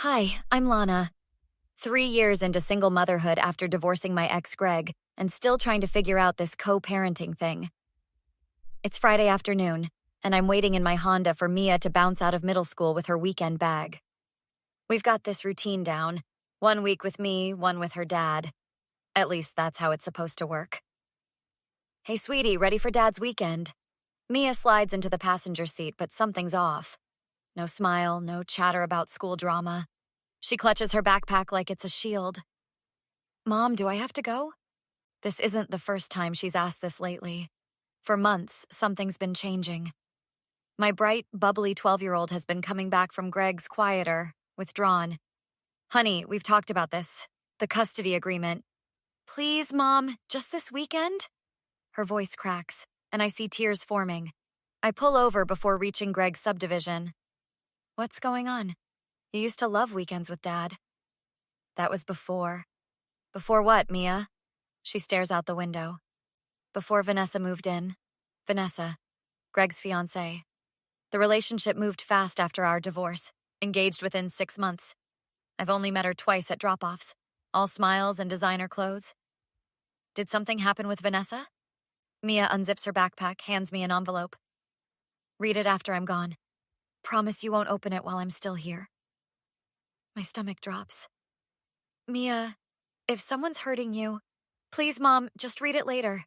Hi, I'm Lana. 3 years into single motherhood after divorcing my ex Greg, and still trying to figure out this co-parenting thing. It's Friday afternoon, and I'm waiting in my Honda for Mia to bounce out of middle school with her weekend bag. We've got this routine down. 1 week with me, one with her dad. At least that's how it's supposed to work. Hey, sweetie, ready for Dad's weekend? Mia slides into the passenger seat, but something's off. No smile, no chatter about school drama. She clutches her backpack like it's a shield. Mom, do I have to go? This isn't the first time she's asked this lately. For months, something's been changing. My bright, bubbly 12-year-old has been coming back from Greg's quieter, withdrawn. Honey, we've talked about this. The custody agreement. Please, Mom, just this weekend? Her voice cracks, and I see tears forming. I pull over before reaching Greg's subdivision. What's going on? You used to love weekends with Dad. That was before. Before what, Mia? She stares out the window. Before Vanessa moved in. Vanessa, Greg's fiancée. The relationship moved fast after our divorce, engaged within 6 months. I've only met her twice at drop-offs, all smiles and designer clothes. Did something happen with Vanessa? Mia unzips her backpack, hands me an envelope. Read it after I'm gone. Promise you won't open it while I'm still here. My stomach drops. Mia, if someone's hurting you, please, Mom, just read it later.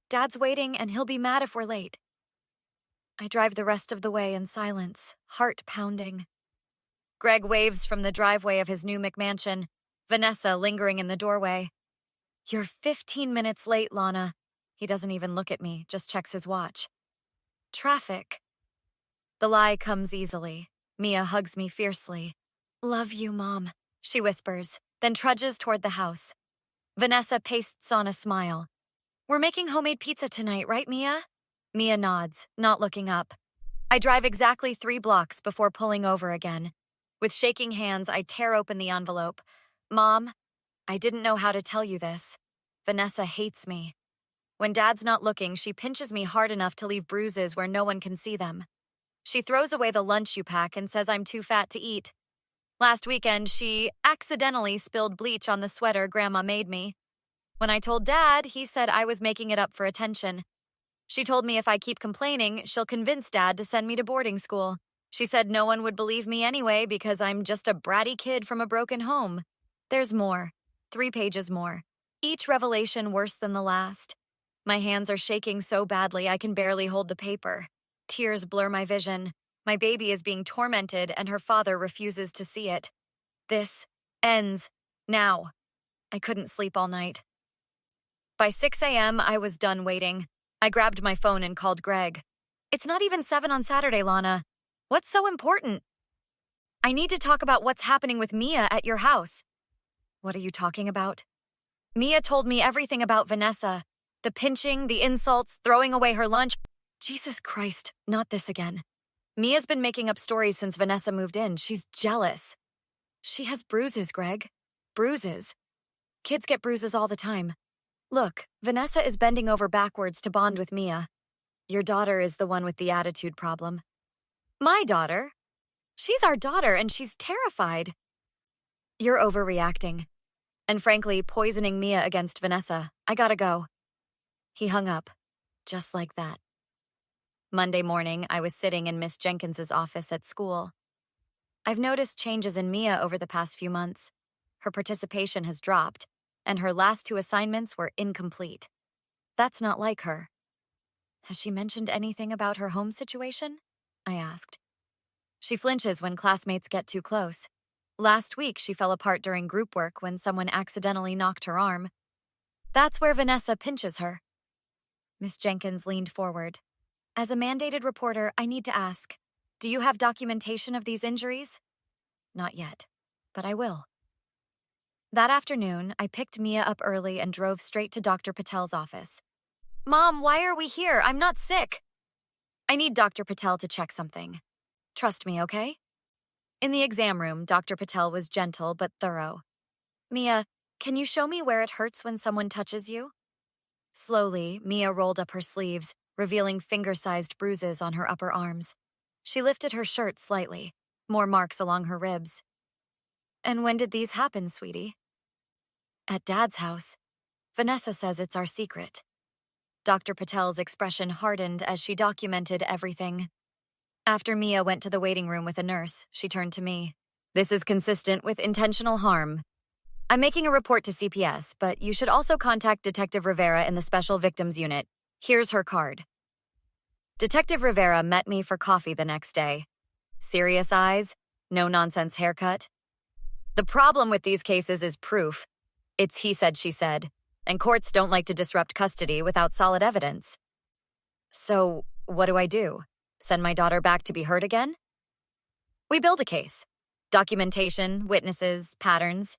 Dad's waiting and he'll be mad if we're late. I drive the rest of the way in silence, heart pounding. Greg waves from the driveway of his new McMansion, Vanessa lingering in the doorway. You're 15 minutes late, Lana. He doesn't even look at me, just checks his watch. Traffic. The lie comes easily. Mia hugs me fiercely. Love you, Mom, she whispers, then trudges toward the house. Vanessa pastes on a smile. We're making homemade pizza tonight, right, Mia? Mia nods, not looking up. I drive exactly 3 blocks before pulling over again. With shaking hands, I tear open the envelope. Mom, I didn't know how to tell you this. Vanessa hates me. When Dad's not looking, she pinches me hard enough to leave bruises where no one can see them. She throws away the lunch you pack and says I'm too fat to eat. Last weekend, she accidentally spilled bleach on the sweater Grandma made me. When I told Dad, he said I was making it up for attention. She told me if I keep complaining, she'll convince Dad to send me to boarding school. She said no one would believe me anyway because I'm just a bratty kid from a broken home. There's more. 3 pages more. Each revelation worse than the last. My hands are shaking so badly I can barely hold the paper. Tears blur my vision. My baby is being tormented and her father refuses to see it. This ends now. I couldn't sleep all night. By 6 a.m., I was done waiting. I grabbed my phone and called Greg. It's not even 7 on Saturday, Lana. What's so important? I need to talk about what's happening with Mia at your house. What are you talking about? Mia told me everything about Vanessa. The pinching, the insults, throwing away her lunch. Jesus Christ, not this again. Mia's been making up stories since Vanessa moved in. She's jealous. She has bruises, Greg. Bruises. Kids get bruises all the time. Look, Vanessa is bending over backwards to bond with Mia. Your daughter is the one with the attitude problem. My daughter? She's our daughter and she's terrified. You're overreacting. And frankly, poisoning Mia against Vanessa. I gotta go. He hung up, just like that. Monday morning, I was sitting in Miss Jenkins's office at school. I've noticed changes in Mia over the past few months. Her participation has dropped, and her last 2 assignments were incomplete. That's not like her. Has she mentioned anything about her home situation? I asked. She flinches when classmates get too close. Last week, she fell apart during group work when someone accidentally knocked her arm. That's where Vanessa pinches her. Miss Jenkins leaned forward. As a mandated reporter, I need to ask, do you have documentation of these injuries? Not yet, but I will. That afternoon, I picked Mia up early and drove straight to Dr. Patel's office. Mom, why are we here? I'm not sick. I need Dr. Patel to check something. Trust me, okay? In the exam room, Dr. Patel was gentle but thorough. Mia, can you show me where it hurts when someone touches you? Slowly, Mia rolled up her sleeves, revealing finger-sized bruises on her upper arms. She lifted her shirt slightly, more marks along her ribs. And when did these happen, sweetie? At Dad's house. Vanessa says it's our secret. Dr. Patel's expression hardened as she documented everything. After Mia went to the waiting room with a nurse, she turned to me. This is consistent with intentional harm. I'm making a report to CPS, but you should also contact Detective Rivera in the Special Victims Unit. Here's her card. Detective Rivera met me for coffee the next day. Serious eyes, no-nonsense haircut. The problem with these cases is proof. It's he said, she said, and courts don't like to disrupt custody without solid evidence. So, what do I do? Send my daughter back to be heard again? We build a case. Documentation, witnesses, patterns.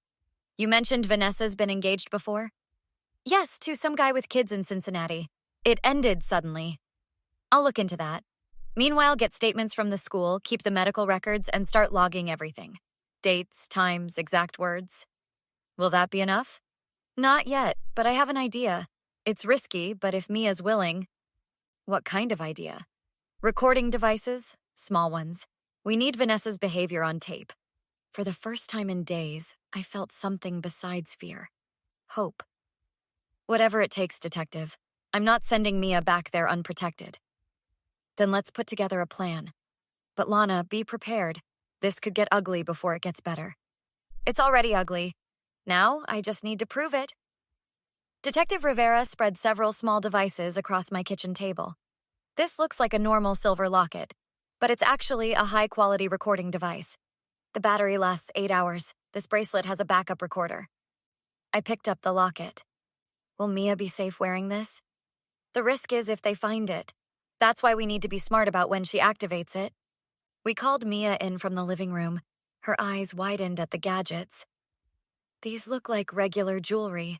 You mentioned Vanessa's been engaged before? Yes, to some guy with kids in Cincinnati. It ended suddenly. I'll look into that. Meanwhile, get statements from the school, keep the medical records, and start logging everything. Dates, times, exact words. Will that be enough? Not yet, but I have an idea. It's risky, but if Mia's willing... What kind of idea? Recording devices, small ones. We need Vanessa's behavior on tape. For the first time in days, I felt something besides fear. Hope. Whatever it takes, Detective. I'm not sending Mia back there unprotected. Then let's put together a plan. But Lana, be prepared. This could get ugly before it gets better. It's already ugly. Now, I just need to prove it. Detective Rivera spread several small devices across my kitchen table. This looks like a normal silver locket, but it's actually a high-quality recording device. The battery lasts 8 hours. This bracelet has a backup recorder. I picked up the locket. Will Mia be safe wearing this? The risk is if they find it. That's why we need to be smart about when she activates it. We called Mia in from the living room. Her eyes widened at the gadgets. These look like regular jewelry.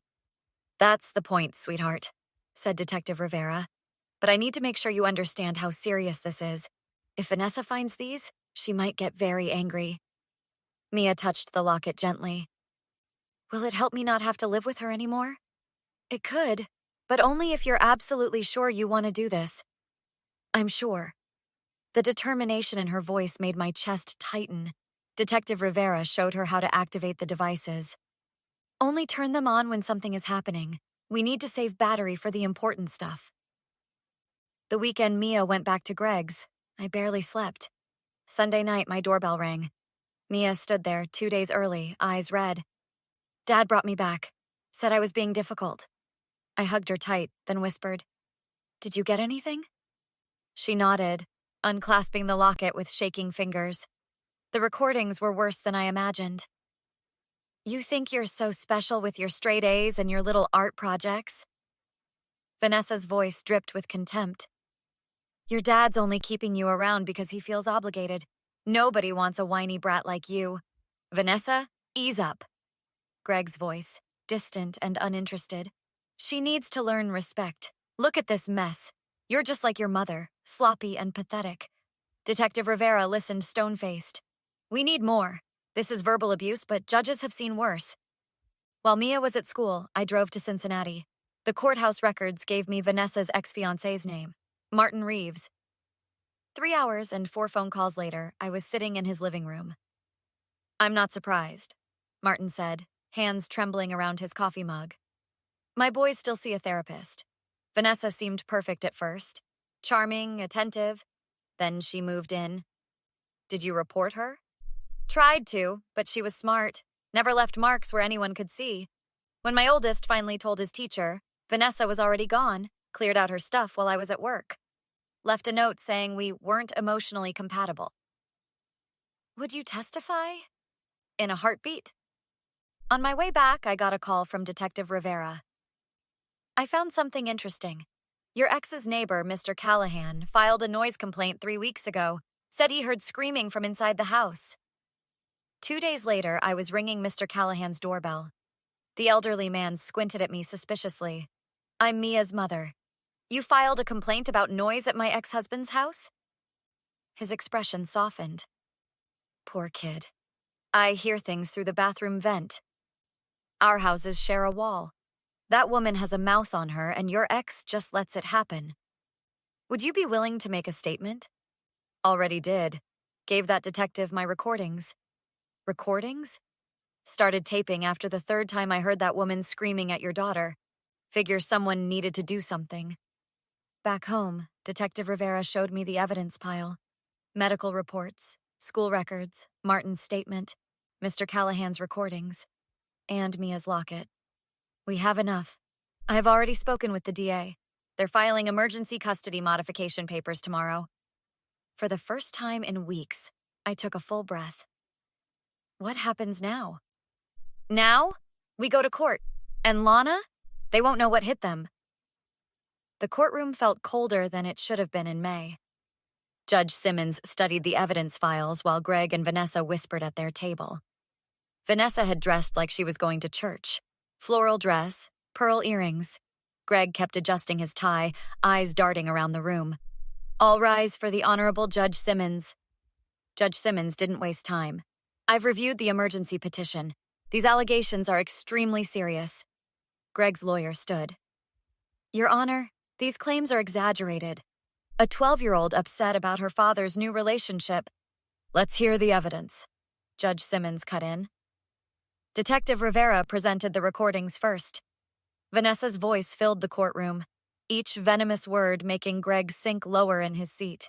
That's the point, sweetheart, said Detective Rivera. But I need to make sure you understand how serious this is. If Vanessa finds these, she might get very angry. Mia touched the locket gently. Will it help me not have to live with her anymore? It could, but only if you're absolutely sure you want to do this. I'm sure. The determination in her voice made my chest tighten. Detective Rivera showed her how to activate the devices. Only turn them on when something is happening. We need to save battery for the important stuff. The weekend Mia went back to Greg's. I barely slept. Sunday night, my doorbell rang. Mia stood there 2 days early, eyes red. Dad brought me back. Said I was being difficult. I hugged her tight, then whispered, Did you get anything? She nodded, unclasping the locket with shaking fingers. The recordings were worse than I imagined. You think you're so special with your straight A's and your little art projects? Vanessa's voice dripped with contempt. Your dad's only keeping you around because he feels obligated. Nobody wants a whiny brat like you. Vanessa, ease up. Greg's voice, distant and uninterested. She needs to learn respect. Look at this mess. You're just like your mother, sloppy and pathetic. Detective Rivera listened stone-faced. We need more. This is verbal abuse, but judges have seen worse. While Mia was at school, I drove to Cincinnati. The courthouse records gave me Vanessa's ex-fiancé's name, Martin Reeves. 3 hours and 4 phone calls later, I was sitting in his living room. I'm not surprised, Martin said, hands trembling around his coffee mug. My boys still see a therapist. Vanessa seemed perfect at first. Charming, attentive. Then she moved in. Did you report her? Tried to, but she was smart. Never left marks where anyone could see. When my oldest finally told his teacher, Vanessa was already gone, cleared out her stuff while I was at work. Left a note saying we weren't emotionally compatible. Would you testify? In a heartbeat. On my way back, I got a call from Detective Rivera. I found something interesting. Your ex's neighbor, Mr. Callahan, filed a noise complaint 3 weeks ago, said he heard screaming from inside the house. 2 days later, I was ringing Mr. Callahan's doorbell. The elderly man squinted at me suspiciously. I'm Mia's mother. You filed a complaint about noise at my ex-husband's house? His expression softened. Poor kid. I hear things through the bathroom vent. Our houses share a wall. That woman has a mouth on her, and your ex just lets it happen. Would you be willing to make a statement? Already did. Gave that detective my recordings. Recordings? Started taping after the third time I heard that woman screaming at your daughter. Figure someone needed to do something. Back home, Detective Rivera showed me the evidence pile. Medical reports, school records, Martin's statement, Mr. Callahan's recordings, and Mia's locket. We have enough. I have already spoken with the DA. They're filing emergency custody modification papers tomorrow. For the first time in weeks, I took a full breath. What happens now? Now, we go to court. And Lana? They won't know what hit them. The courtroom felt colder than it should have been in May. Judge Simmons studied the evidence files while Greg and Vanessa whispered at their table. Vanessa had dressed like she was going to church. Floral dress, pearl earrings. Greg kept adjusting his tie, eyes darting around the room. All rise for the Honorable Judge Simmons. Judge Simmons didn't waste time. I've reviewed the emergency petition. These allegations are extremely serious. Greg's lawyer stood. Your Honor, these claims are exaggerated. A 12-year-old upset about her father's new relationship. Let's hear the evidence. Judge Simmons cut in. Detective Rivera presented the recordings first. Vanessa's voice filled the courtroom, each venomous word making Greg sink lower in his seat.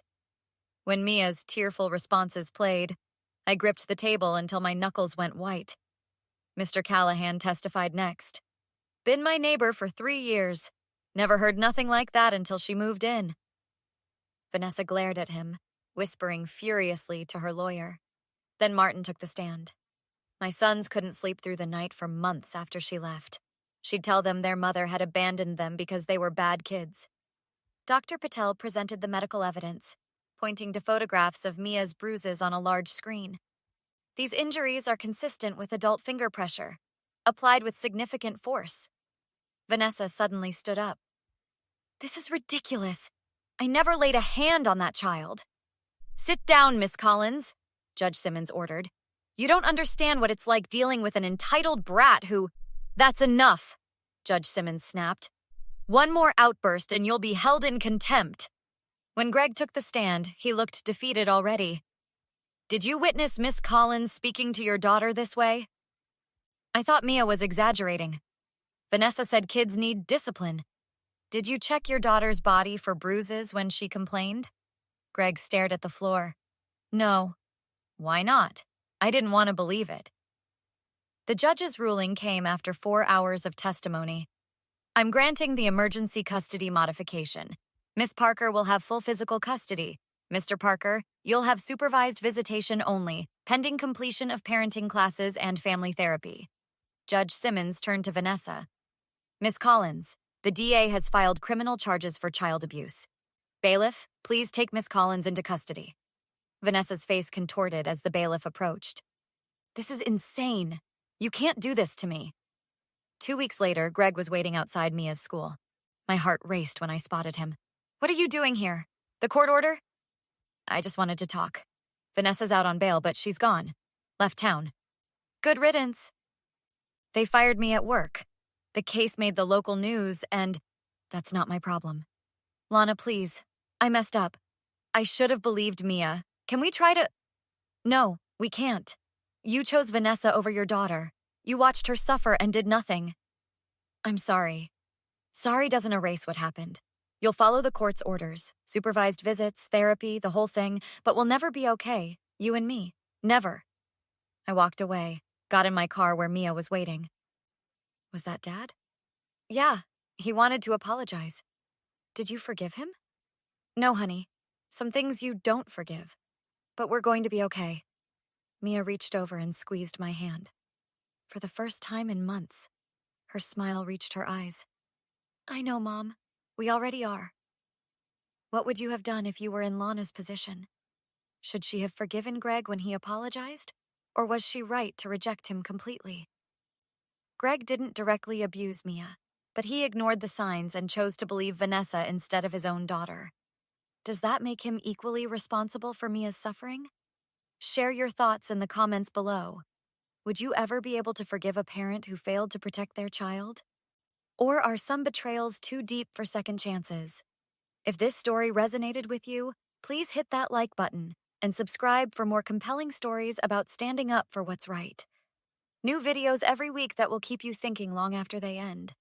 When Mia's tearful responses played, I gripped the table until my knuckles went white. Mr. Callahan testified next. Been my neighbor for 3 years. Never heard nothing like that until she moved in. Vanessa glared at him, whispering furiously to her lawyer. Then Martin took the stand. My sons couldn't sleep through the night for months after she left. She'd tell them their mother had abandoned them because they were bad kids. Dr. Patel presented the medical evidence, pointing to photographs of Mia's bruises on a large screen. These injuries are consistent with adult finger pressure, applied with significant force. Vanessa suddenly stood up. This is ridiculous. I never laid a hand on that child. Sit down, Miss Collins, Judge Simmons ordered. You don't understand what it's like dealing with an entitled brat who... That's enough, Judge Simmons snapped. One more outburst and you'll be held in contempt. When Greg took the stand, he looked defeated already. Did you witness Miss Collins speaking to your daughter this way? I thought Mia was exaggerating. Vanessa said kids need discipline. Did you check your daughter's body for bruises when she complained? Greg stared at the floor. No. Why not? I didn't want to believe it. The judge's ruling came after 4 hours of testimony. I'm granting the emergency custody modification. Miss Parker will have full physical custody. Mr. Parker, you'll have supervised visitation only, pending completion of parenting classes and family therapy. Judge Simmons turned to Vanessa. Miss Collins, the DA has filed criminal charges for child abuse. Bailiff, please take Miss Collins into custody. Vanessa's face contorted as the bailiff approached. This is insane. You can't do this to me. 2 weeks later, Greg was waiting outside Mia's school. My heart raced when I spotted him. What are you doing here? The court order? I just wanted to talk. Vanessa's out on bail, but she's gone. Left town. Good riddance. They fired me at work. The case made the local news, and that's not my problem. Lana, please. I messed up. I should have believed Mia. Can we try to... No, we can't. You chose Vanessa over your daughter. You watched her suffer and did nothing. I'm sorry. Sorry doesn't erase what happened. You'll follow the court's orders, supervised visits, therapy, the whole thing, but we'll never be okay, you and me. Never. I walked away, got in my car where Mia was waiting. Was that Dad? Yeah, he wanted to apologize. Did you forgive him? No, honey. Some things you don't forgive. But we're going to be okay. Mia reached over and squeezed my hand. For the first time in months, her smile reached her eyes. I know, Mom. We already are. What would you have done if you were in Lana's position? Should she have forgiven Greg when he apologized? Or was she right to reject him completely? Greg didn't directly abuse Mia, but he ignored the signs and chose to believe Vanessa instead of his own daughter. Does that make him equally responsible for Mia's suffering? Share your thoughts in the comments below. Would you ever be able to forgive a parent who failed to protect their child? Or are some betrayals too deep for second chances? If this story resonated with you, please hit that like button and subscribe for more compelling stories about standing up for what's right. New videos every week that will keep you thinking long after they end.